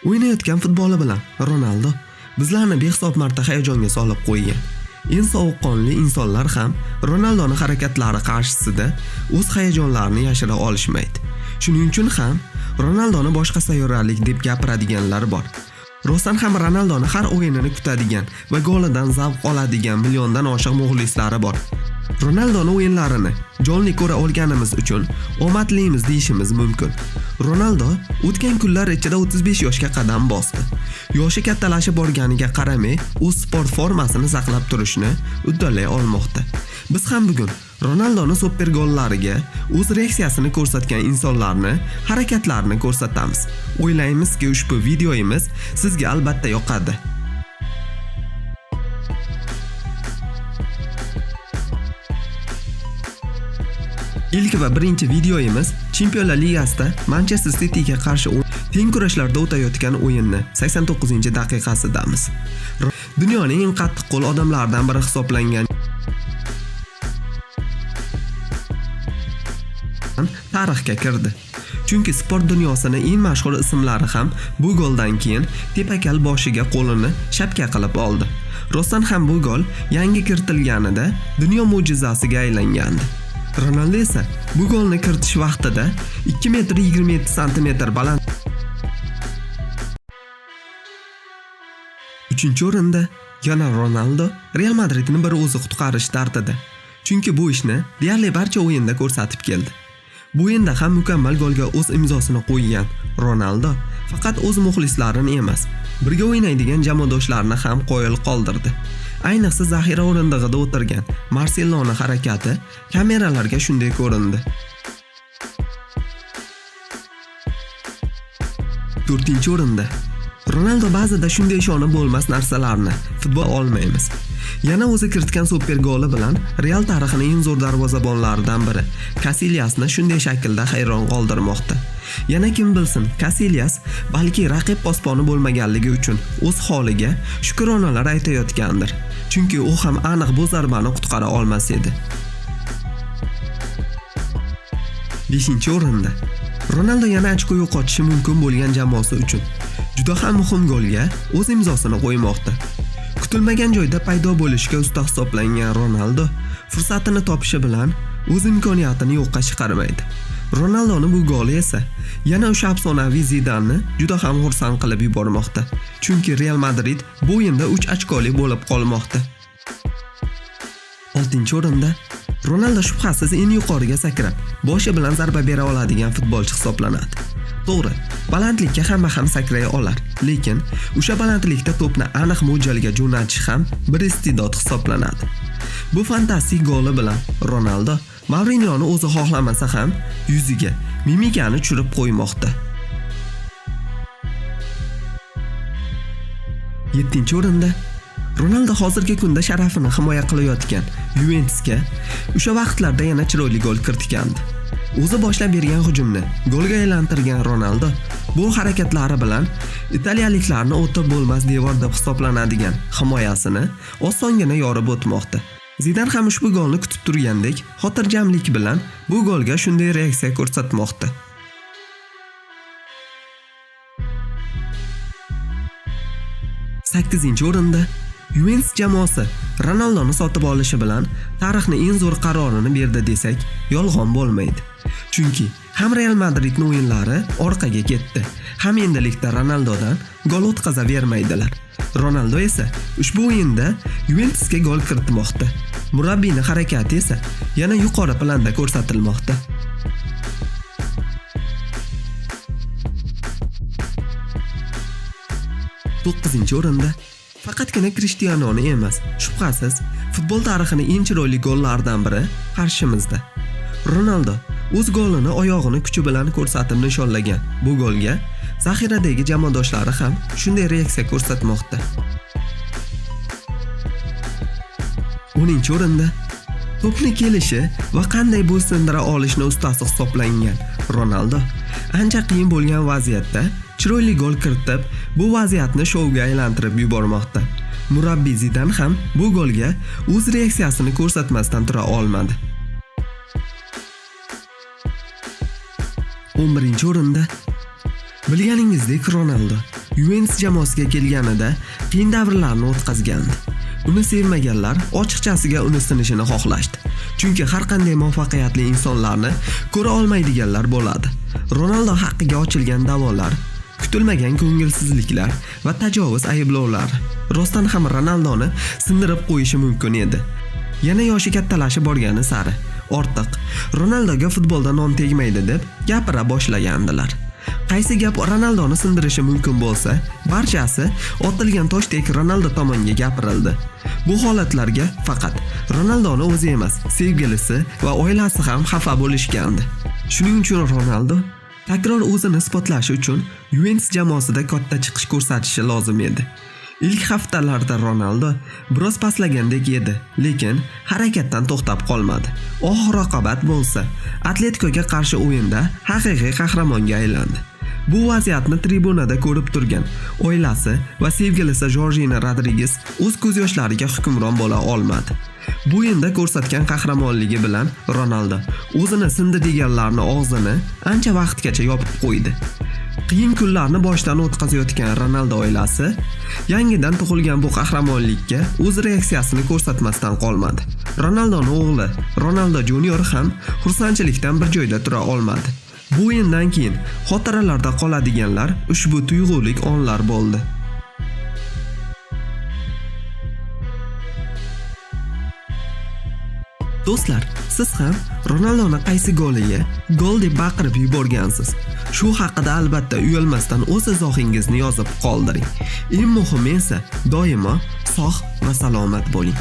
O'ynayotgan futboli bilan Ronaldo bizlarni behisob marta hayajonga solib qo'ygan. Eng sovuqqonli insonlar ham Ronaldoning harakatlari qarshisida o'z hayajonlarini yashira olishmaydi. Shuning uchun ham Ronaldoni boshqa sayyoralik deb gapiradiganlar bor. Rostdan ham Ronaldoni har o'yinini kutadigan va golidan zavq oladigan milliondan oshiq muxlislari bor. Ronaldoni o'yinlarini jonli ko'ra olganimiz uchun omadlimiz deyishimiz mumkin. Ronaldo o'tgan kunlar ichida 35 yoshga qadam bosdi. Yoshi kattalashib borganiga qaramay, u sport formasini saqlab turishni uddalay olmoqda. Biz ham bugun Ronaldoni super gollariga o'z reaksiyasini ko'rsatgan insonlarni, harakatlarini ko'rsatamiz. O'ylaymizki, ushbu videoimiz sizga albatta yoqadi. İlk va birinchi videoimiz Chempionlar Ligasida Manchester Cityga qarshi teng kurashlarda o'tayotgan o'yinni 89-daqiqasidamiz. Dunyoning eng qattiqqo'l odamlaridan biri hisoblangan tarixga kirdi. Chunki sport dunyosining eng mashhur ismlari ham bu goldan keyin tepakal boshiga qo'lini shapka qilib oldi. Rostdan ham bu gol yangi kiritilganida dunyo mo'jizasiga aylangandi. Ronaldo esa bu golni kiritish vaqtida 2 metr 27 santimetr baland. 3-o'rinda yana Ronaldo Real Madridni bir o'zi qutqarish dardida. Chunki bu ishni deyarli barcha o'yinda ko'rsatib keldi. Bu o'yinda ham mukammal golga o'z imzosini qo'ygan Ronaldo faqat o'z muxlislarini emas, birga o'ynaydigan jamoadoshlarini ham qoyil qoldirdi. Ayniqsa zaxira o'rindig'ida o'tirgan Marceloning harakati kameralarga shunday ko'rindi. 4-o'rinda Ronaldo ba'zida shunday ishonib bo'lmas narsalarni futbol olmaymiz. Yana o'zi kiritgan super goli bilan Real tarixining eng zo'r darvozabonlaridan biri Casillasni shunday shaklda hayron qoldirmoqda. Yana kim bilsin, Casillas balki raqib posboni bo'lmaganligi uchun o'z holiga shukronalar aytayotgandir. Chunki u ham aniq bu zarbani qutqara olmas edi. 5-o'rinda Ronaldo yana ochko yo'qotishi mumkin bo'lgan jamoasi uchun juda ham muhim golga o'z imzosini qo'ymoqda. Kutilmagan joyda paydo bo'lishga usta hisoblangan Ronaldo fursatini topishi bilan o'z imkoniyatini yo'qqa chiqarmaydi. Ronaldoning bu goli esa yana o'sha afsonaviy Zidanni juda ham xursand qilib yubormoqda. Chunki Real Madrid bu o'yinda 3 ochkolik bo'lib qolmoqda. 6-o'rinda Ronaldo shubhasiz eng yuqoriga sakrab, boshi bilan zarba bera oladigan futbolchi hisoblanadi. To'g'ri, balandlikka hamma ham sakray olar, lekin o'sha balandlikda to'pni aniq mo'ljalga jo'natish ham bir iste'dod hisoblanadi. Bu fantastik goli bilan Ronaldo Mourinho'ni o'zi xohlamasa ham yuziga mimikani tushirib qo'ymoqda. 7-o'rinda Ronaldo hozirgi kunda sharafini himoya qilayotgan Juventusga o'sha vaqtlarda yana chiroyli gol kiritgandi. O'zi boshlab bergan hujumni golga aylantirgan Ronaldo bu harakatlari bilan italiyaliklarni o'tib bo'lmas devor deb hisoblanadigan himoyasini osongina yorib o'tmoqda. Zidan ham ushbu golni kutib turgandek, xotirjamlik bilan bu golga shunday reaksiya ko'rsatmoqda. 8-o'rinda Juventus jamoasi Ronaldoni sotib olishi bilan tarixning eng zo'r qarorini berdi desak, yolg'on bo'lmaydi. Chunki ham Real Madridning o'yinlari orqaga ketdi, ham endilikda Ronaldodan gol o'tqaza vermaydilar. Ronaldo esa ushbu o'yinda Juventusga gol kiritmoqda. Murabbiyning harakati esa yana yuqori planda ko'rsatilmoqda. O'rinda faqatgina Cristiano'ni emas, shubhasiz futbol tarixining eng chiroyli gollaridan biri qarshimizda. Ronaldo o'z golini oyog'ini kuchi bilan ko'rsatib nishonlagan bu golga zaxiradagi jamoadoshlari ham shunday reaksiya ko'rsatmoqda. 10-o'rinda to'pni kelishi va qanday bo'ysundira olishni ustasi hisoblangan Ronaldo ancha qiyin bo'lgan vaziyatda chiroyli gol kiritib, bu vaziyatni shouga aylantirib yubormoqda. Murabbiy Zidan ham bu golga o'z reaksiyasini ko'rsatmasdan tura olmadi. 11-o'rinda bilganingizdek Ronaldo Juventus jamoasiga kelganida qiyin davrlarni o'tkazgandi. Uni sevmaganlar ochiqchasiga uni sinishini xohlashdi. Chunki har qanday muvaffaqiyatli insonlarni ko'ra olmaydiganlar bo'ladi. Ronaldo haqqiga ochilgan da'volar, kutilmagan ko'ngilsizliklar va tajovuz ayblovlari rostdan ham Ronaldoni sindirib qo'yishi mumkin edi. Yana yoshi kattalashib borgani sari ortiq Ronaldoga futbolda non tegmaydi deb gapira boshlagandilar. Qaysi gap Ronaldoni sindirishi mumkin bo'lsa, barchasi otilgan toshdek Ronaldo tomonga gapirildi. Bu holatlarga faqat Ronaldoni o'zi emas, sevgilisi va oilasi ham xafa bo'lishgandi. Shuning uchun Ronaldo takror o'zini isbotlash uchun Juventus jamoasida katta chiqish ko'rsatishi lozim edi. Ilk haftalarda Ronaldo biroz paslagandek edi, lekin harakatdan to'xtab qolmadi. Oxir raqobat bo'lsa, Atleticoga qarshi o'yinda haqiqiy qahramonga aylandi. Bu vaziyatni tribunada ko'rib turgan oilasi va sevgilisi Jorginho Rodriguez o'z ko'z yoshlariga hukmron bo'la olmadi. Bu o'yinda ko'rsatgan qahramonligi bilan Ronaldo o'zini sindirganlarning og'zini ancha vaqtgacha yopib qo'ydi. Qiyin kunlarni boshdan o'tkazayotgan Ronaldo oilasi yangidan tug'ilgan bu qahramonlikka o'z reaksiyasini ko'rsatmasdan qolmadi. Ronaldoning o'g'li Ronaldo Junior ham xursandchilikdan bir joyda tura olmadi. Bu o'yindan keyin xotiralarda qoladiganlar ushbu tuyg'ulik onlar bo'ldi. Do'stlar, siz ham Ronaldoni qaysi goliga gol deb baqirib yuborgansiz? Shu haqida albatta uyalmasdan o'z izohingizni yozib qoldiring. Eng muhimi esa doimo sog' va salomat bo'ling.